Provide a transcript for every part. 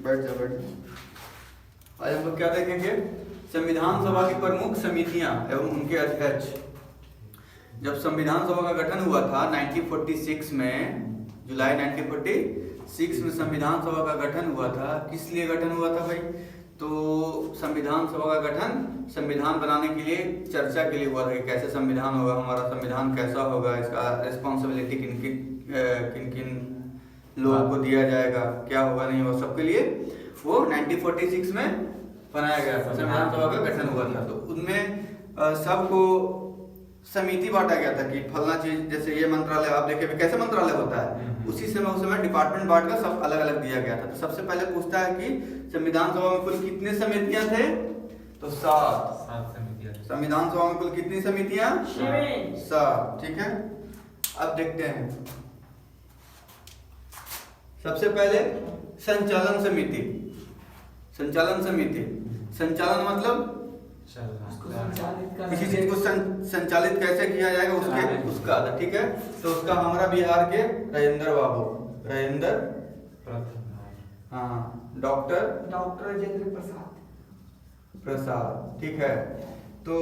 बैठ जा बैठ जा। आज हम लोग क्या देखेंगे? संविधान सभा की प्रमुख समितियां एवं उनके अध्यक्ष। जब संविधान सभा का गठन हुआ था 1946 में, जुलाई 1946 में संविधान सभा का गठन हुआ था। किस लिए गठन हुआ था भाई? तो संविधान सभा का गठन संविधान बनाने के लिए, चर्चा के लिए हुआ था कि कैसे संविधान होगा, हमारा संविधान कैसा होगा, इसका रिस्पॉन्सिबिलिटी किन किन लोगों को दिया जाएगा, क्या होगा नहीं होगा, सबके लिए वो 1946 में बनाया गया था, संविधान सभा का गठन हुआ था। तो उनमें सबको समिति बांटा गया था कि फलना चीज, जैसे ये मंत्रालय आप देखे कैसे मंत्रालय होता है, उसी समय उस समय डिपार्टमेंट बांट कर सब अलग अलग दिया गया था। तो सबसे पहले पूछता है कि संविधान सभा में कुल कितने समितियां थे? तो 7 समितियां। संविधान सभा में कुल कितनी समितियां? 7। ठीक है, अब देखते हैं। सबसे पहले संचालन समिति। संचालन समिति, संचालन मतलब किसी चीज को संचालित कैसे किया जाएगा उसका। ठीक है, तो उसका हमारा बिहार के राजेंद्र बाबू, राजेंद्र, हाँ, डॉक्टर राजेंद्र प्रसाद। ठीक है, तो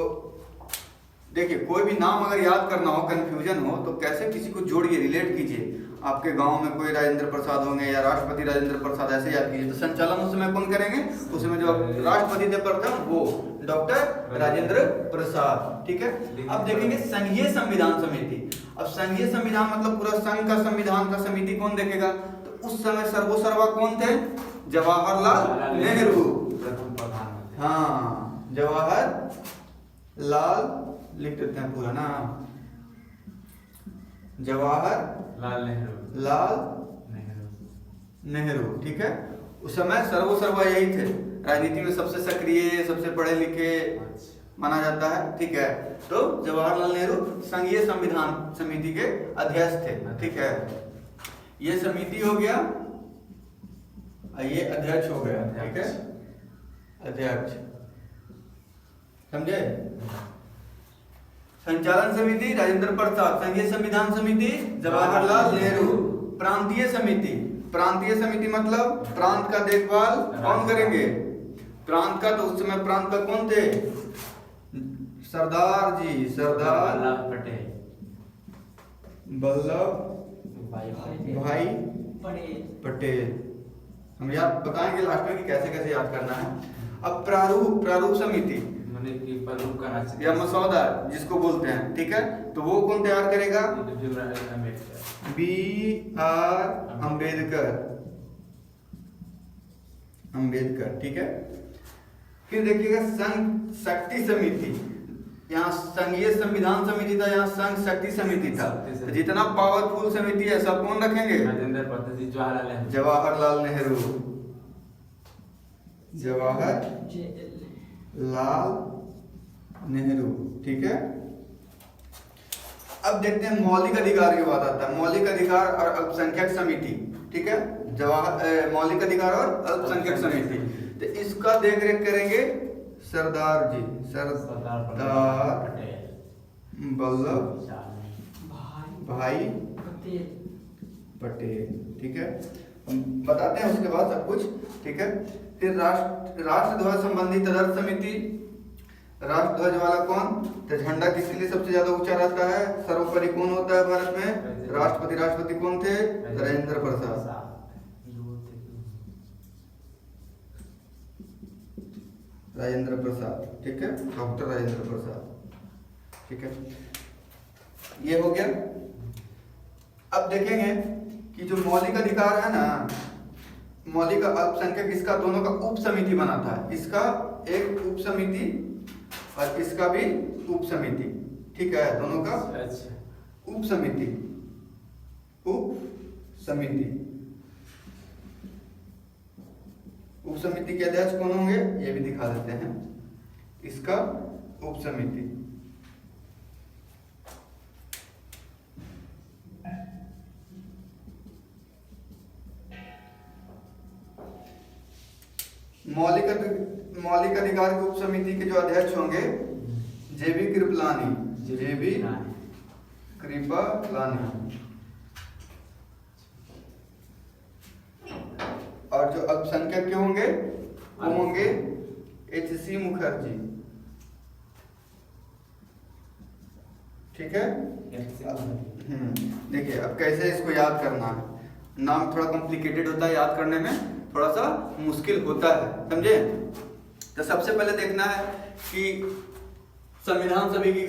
देखिए कोई भी नाम अगर याद करना हो, कंफ्यूजन हो, तो कैसे किसी को जोड़िए, रिलेट कीजिए। आपके गांव में कोई राजेंद्र प्रसाद होंगे या राष्ट्रपति राजेंद्र प्रसाद, ऐसे याद कीजिए। तो संचालन उस समय कौन करेंगे? उस समय जो राष्ट्रपति थे प्रथम, वो डॉक्टर राजेंद्र प्रसाद। ठीक है, अब देखेंगे संघीय संविधान समिति। अब संघीय संविधान मतलब पूरा संघ का संविधान का समिति कौन देखेगा? तो उस समय सर्वोसर्वा कौन थे? जवाहरलाल नेहरू। हाँ, जवाहरलाल, लिख देते हैं पूरा नाम, जवाहरलाल नेहरू। ठीक है, उस समय सर्वोसर्वा यही थे, राजनीति में सबसे सक्रिय, सबसे पढ़े लिखे माना जाता है। ठीक है, तो जवाहरलाल नेहरू संघीय संविधान समिति के अध्यक्ष थे। ठीक है, ये समिति हो गया, ये अध्यक्ष हो गया। ठीक है, अध्यक्ष, समझे? संचालन समिति राजेंद्र प्रसाद, संघीय संविधान समिति जवाहरलाल नेहरू। प्रांतीय समिति, प्रांतीय समिति मतलब प्रांत का देखभाल कौन करेंगे? प्रांत का, तो उस समय प्रांत का कौन थे? सरदार जी, सरदार वल्लभ भाई पटेल। हम याद बताएंगे लास्ट में कि कैसे कैसे याद करना है। अब प्रारूप, प्रारूप समिति या मसौदा जिसको बोलते हैं। ठीक है, तो वो कौन तैयार करेगा? B.R. अम्बेडकर। ठीक है, फिर देखिएगा संघ शक्ति समिति। यहाँ संघीय संविधान समिति था, यहाँ संघ शक्ति समिति था। तो जितना पावरफुल समिति है सब कौन रखेंगे? जवाहरलाल नेहरू, जवाहरलाल नेहरू। ठीक है, अब देखते हैं मौलिक अधिकार की बात आता है। मौलिक अधिकार और अल्पसंख्यक समिति। ठीक है, मौलिक अधिकार और अल्पसंख्यक समिति, तो इसका देख रेख करेंगे सरदार जी, सरदार वल्लभ भाई पटेल। ठीक है, हम बताते हैं उसके बाद सब कुछ। ठीक है, फिर राष्ट्र ध्वज संबंधी तदर्थ समिति। राष्ट्र ध्वज वाला कौन? तो झंडा किसके लिए सबसे ज्यादा ऊंचा रहता है? सर्वोपरि कौन होता है भारत में? राष्ट्रपति। राष्ट्रपति कौन थे? राजेंद्र प्रसाद। राजेंद्र प्रसाद। ठीक है, डॉक्टर राजेंद्र प्रसाद। ठीक है, ये हो गया। अब देखेंगे कि जो मौलिक अधिकार है ना, मौलिक अल्पसंख्यक, इसका दोनों का उप समिति बना था। इसका एक उप समिति और इसका भी उप समिति। ठीक है, दोनों का उप समिति, उप समिति। उप समिति के अध्यक्ष कौन होंगे? ये भी दिखा देते हैं, इसका उप समिति। मौलिक अधिकार की उप समिति के जो अध्यक्ष होंगे जेबी कृपलानी, जेबी कृपलानी। और जो अल्पसंख्यक के वो होंगे HC मुखर्जी। ठीक है। देखिए अब कैसे इसको याद करना है, नाम थोड़ा कॉम्प्लिकेटेड होता है, याद करने में थोड़ा सा मुश्किल होता है, समझे। तो सबसे पहले देखना है कि संविधान समिति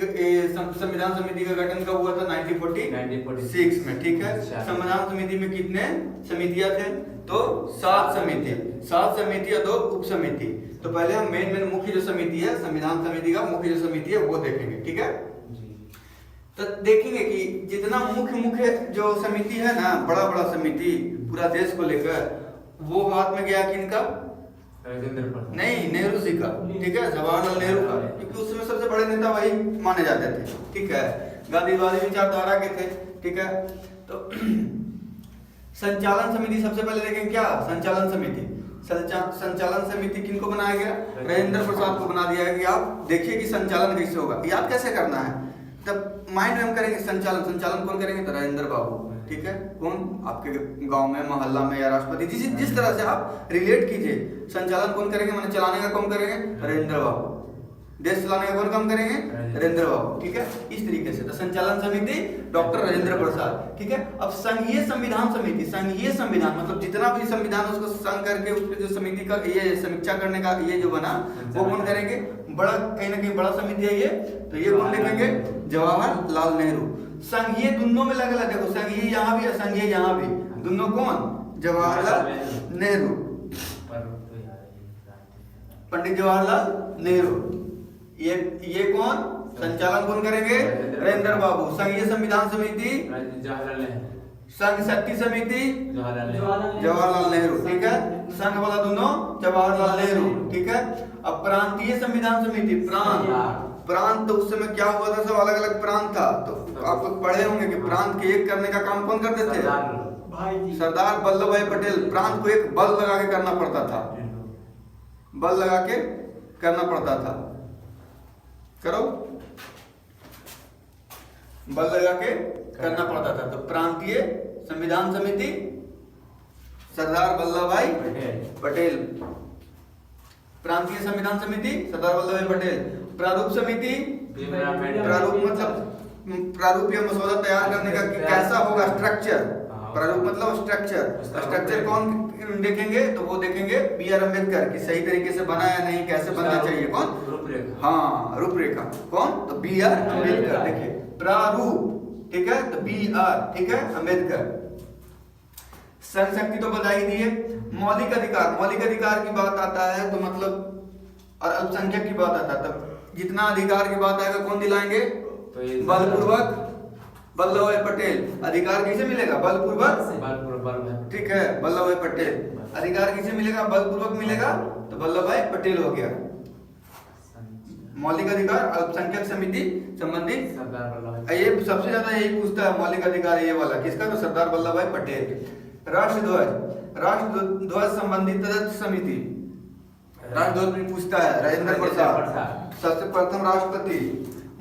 का गठन कब हुआ था? 1946 में। ठीक है। संविधान समिति में कितने समितियां थे? तो 7 समिति और 2 उप समिति। तो पहले हम मेन मुख्य जो समिति है, संविधान समिति का मुख्य जो समिति है वो देखेंगे। ठीक है। तो देखेंगे कि जितना मुख्य जो समिति है ना, बड़ा समिति पूरा देश को लेकर, वो हाथ में गया किनका? नहीं, नेहरू जी का। ठीक है, जवाहरलाल नेहरू का, क्योंकि उस समय सबसे बड़े नेता वही माने जाते थे। ठीक है, गांधीवादी विचारधारा के थे। ठीक है। तो संचालन समिति सबसे पहले देखेंगे क्या? संचालन समिति किनको बनाया गया? राजेंद्र प्रसाद को बना दिया है कि आप देखिए कि संचालन कैसे होगा। याद कैसे करना है? तब माइंड में हम करेंगे संचालन कौन करेंगे? तो राजेंद्र बाबू। ठीक है। कौन? आपके गांव में, मोहल्ला में या राष्ट्रपति, जिस तरह से आप रिलेट कीजिए। संचालन कौन करेंगे? माने चलाने का कौन करेंगे? राजेंद्र बाबू। देश चलाने का कौन काम करेंगे? राजेंद्र बाबू। ठीक है। इस तरीके से तो संचालन समिति डॉक्टर राजेंद्र प्रसाद। ठीक है। अब संघीय संविधान समिति, संघीय संविधान मतलब जितना भी संविधान उसको संग करके उस पर जो समिति का ये समीक्षा करने का ये जो बना, वो कौन करेंगे? बड़ा कहीं ना कहीं बड़ा समिति है ये, तो ये कौन लिखेंगे? जवाहरलाल नेहरू। संघीय दोनों में अलग अलग, देखो संघीय यहाँ भी है, संघीय यहाँ भी, दोनों कौन? जवाहरलाल नेहरू, पंडित जवाहरलाल नेहरू। ये कौन? संचालन कौन करेंगे? राजेंद्र बाबू। संघीय संविधान समिति संघ शक्ति समिति जवाहरलाल नेहरू। ठीक है। संघ वाला दोनों जवाहरलाल नेहरू। ठीक है। अब प्रांतीय संविधान समिति, प्रांत तो उस समय क्या हुआ था? सब अलग अलग प्रांत था। तो आप लोग पढ़े होंगे कि प्रांत के एक करने का काम कौन करते थे? सरदार वल्लभ भाई पटेल। प्रांत को एक बल लगा के करना पड़ता था, बल लगा के करना पड़ता था। करो, बल लगा के करना पड़ता था। तो प्रांतीय संविधान समिति सरदार वल्लभ भाई पटेल। प्रांतीय संविधान समिति सरदार वल्लभ भाई पटेल। प्रारूप समिति, प्रारूप मतलब प्रारूप या मसौदा तैयार करने का कैसा होगा? स्ट्रक्चर। प्रारूप मतलब स्ट्रक्चर कौन देखेंगे? तो वो देखेंगे B.R. अम्बेडकर की सही तरीके से बना या नहीं, कैसे बनना चाहिए। कौन? रूपरेखा। हाँ, रूपरेखा। कौन? तो B.R. अम्बेडकर। देखिए प्रारूप। ठीक है। तो B.R. ठीक है, अम्बेडकर। संघ शक्ति तो बता ही दिए। मौलिक अधिकार की बात आता है तो मतलब, और अल्पसंख्यक की बात आता है तब जितना अधिकार की बात आएगा कौन दिलाएंगे? बलपूर्वक वल्लभ भाई पटेल। अधिकार किसे मिलेगा? बलपूर्वक। ठीक है, वल्लभ भाई पटेल। अधिकार किसे मिलेगा? बलपूर्वक मिलेगा, तो वल्लभ भाई पटेल हो गया। मौलिक अधिकार अल्पसंख्यक समिति संबंधित सरदार। ये सबसे ज्यादा यही पूछता है मौलिक अधिकार, ये वाला किसका? तो सरदार वल्लभ भाई पटेल। राष्ट्रध्वज संबंधित तदर्थ समिति, राष्ट्रध्वज भी पूछता है राजेंद्र प्रसाद। सबसे प्रथम राष्ट्रपति,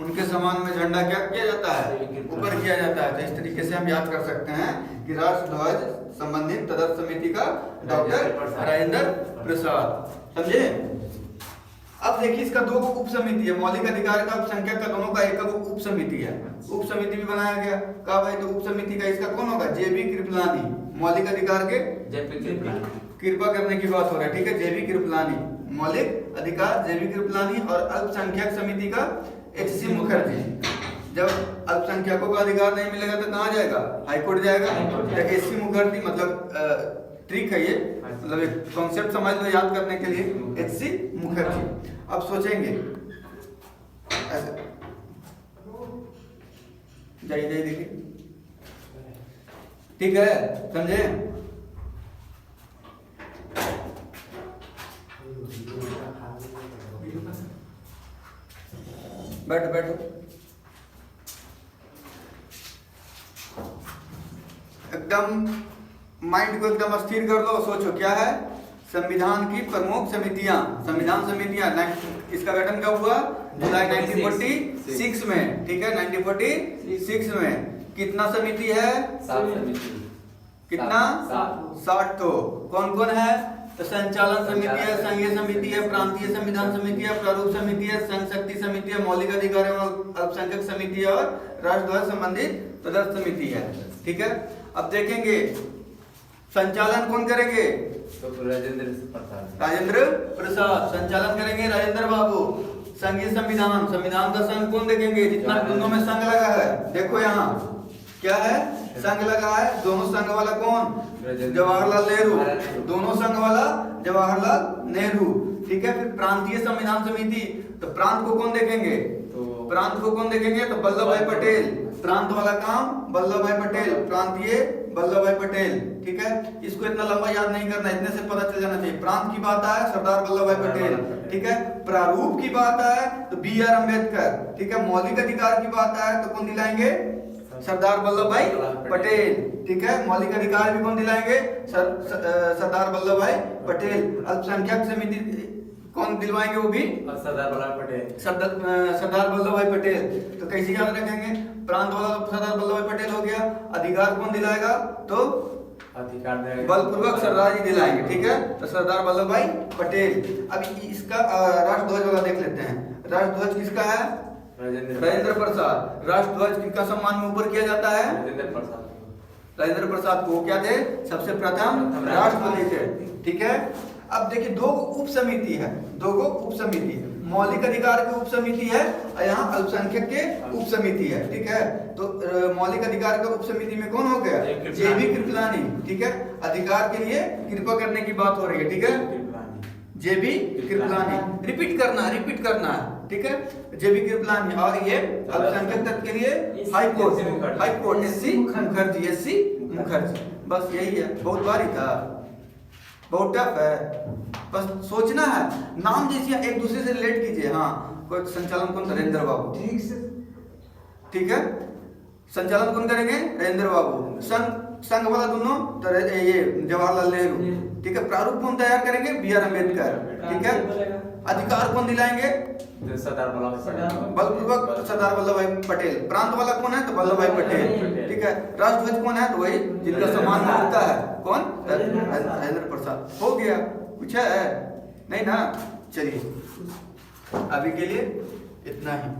उनके सम्मान में झंडा क्या किया जाता है? ऊपर किया जाता है। तो इस तरीके से हम याद कर सकते हैं कि राष्ट्रध्वज संबंधित तदर्थ समिति का डॉक्टर राजेंद्र प्रसाद। समझे? अब देखिए इसका 2 उप समिति है, मौलिक अधिकार का अल्पसंख्यक का, दोनों का एक उप समिति है। उप समिति भी बनाया गया। कहा भाई? तो उप समिति का इसका कौन होगा? JB कृपलानी। मौलिक अधिकार के कृपा करने की बात हो रहा है। ठीक है, JB कृपलानी। मौलिक अधिकार JB कृपलानी। और अल्पसंख्यक समिति का HC मुखर्जी। जब अल्पसंख्यकों का अधिकार नहीं मिलेगा तो कहाँ जाएगा? हाईकोर्ट जाएगा। HC मुखर्जी मतलब ट्रिक है ये, मतलब एक कॉन्सेप्ट समझ लो याद करने के लिए। HC मुखर्जी। अब सोचेंगे ऐसे, जाइए देखिए। ठीक है, समझे? बैठो। एकदम माइंड को एकदम स्थिर कर लो। सोचो क्या है? संविधान की प्रमुख समितियां, संविधान समितियां। इसका गठन कब हुआ? जुलाई 1946 में। ठीक है, 1946 में। कितना समिति है? 7 समिति। कितना? 60। तो कौन कौन है? तो संचालन समिति है, संघीय समिति है, प्रांतीय संविधान समिति है, प्रारूप समिति है, संघ शक्ति समिति है, मौलिक अधिकार एवं अल्पसंख्यक समिति है और राष्ट्रध्वज संबंधित तदर्थ समिति है। ठीक है, अब देखेंगे संचालन कौन करेंगे? तो राजेंद्र प्रसाद संचालन करेंगे, राजेंद्र बाबू। संघीय संविधान, संविधान का संघ कौन देखेंगे? जितना दोनों में संघ लगा है, देखो यहाँ क्या है, संघ लगा है। दोनों संघ वाला कौन? जवाहरलाल नेहरू। दोनों संघ वाला जवाहरलाल नेहरू। ठीक है, फिर प्रांतीय संविधान समिति, तो प्रांत को कौन देखेंगे? प्रांत को कौन देखेंगे? तो वल्लभ भाई पटेल। प्रांत वाला काम वल्लभ भाई पटेल, प्रांतीय वल्लभ भाई पटेल। ठीक है, इसको इतना लंबा याद नहीं करना, इतने से पता चल जाना चाहिए। प्रांत की बात आए सरदार वल्लभ भाई पटेल। ठीक है, प्रारूप की बात आए तो बी आर अम्बेडकर। ठीक है, मौलिक अधिकार की बात आए तो कौन दिलाएंगे? सरदार वल्लभ भाई पटेल। ठीक है, मौलिक अधिकार भी कौन दिलाएंगे? सरदार वल्लभ भाई पटेल। अल्पसंख्यक समिति कौन दिलवाएंगे? वो भी सरदार वल्लभ पटेल। सरदार वल्लभ भाई पटेल। तो कैसे याद रखेंगे? प्रांत वाला सरदार वल्लभ भाई पटेल हो गया। अधिकार कौन दिलाएगा? तो अधिकार बलपूर्वक सरदार जी दिलाएंगे। ठीक है, तो सरदार वल्लभ भाई पटेल। अब इसका राष्ट्रध्वज वाला देख लेते हैं। राष्ट्रध्वज किसका है? राजेंद्र प्रसाद। राष्ट्रध्वज किसका सम्मान में ऊपर किया जाता है? राजेंद्र प्रसाद को क्या थे? सबसे प्रथम राष्ट्रपति थे। ठीक है, अब देखिए दो उप समिति है, दो उप समिति है। मौलिक अधिकार की उप समिति है और यहाँ अल्पसंख्यक के उप समिति है। ठीक है, तो मौलिक अधिकार के उप समिति में कौन हो गया? जेबी कृपलानी। ठीक है, अधिकार के लिए कृपा करने की बात हो रही है। ठीक है, जेबी कृपलानी। रिपीट करना है। ठीक है, जेबी कृपलानी। और ये अल्पसंख्यक तत्व के लिए हाई कोर्ट एससी मुखर्जी। बस यही है, बहुत भारी था, बहुत टफ है, बस सोचना है। नाम जैसे एक दूसरे से रिलेट कीजिए। हाँ, कोई संचालन कौन? राजेंद्र बाबू। ठीक है, संचालन कौन करेंगे? राजेंद्र बाबू। संघ वाला दोनों तो ये जवाहरलाल नेहरू। ठीक है, प्रारूप कौन तैयार करेंगे? B R Ambedkar. ठीक है, अधिकार कौन दिलाएंगे? सरदार वल्लभ पटेल। बलपूर्वक सरदार वल्लभ भाई पटेल। प्रांत वाला कौन है? तो वल्लभ भाई पटेल। ठीक है, राष्ट्रध्वज कौन है? तो वही जिनका सम्मान में उठता है, कौन? राजेंद्र प्रसाद। हो गया, कुछ है नहीं ना? चलिए, अभी के लिए इतना ही।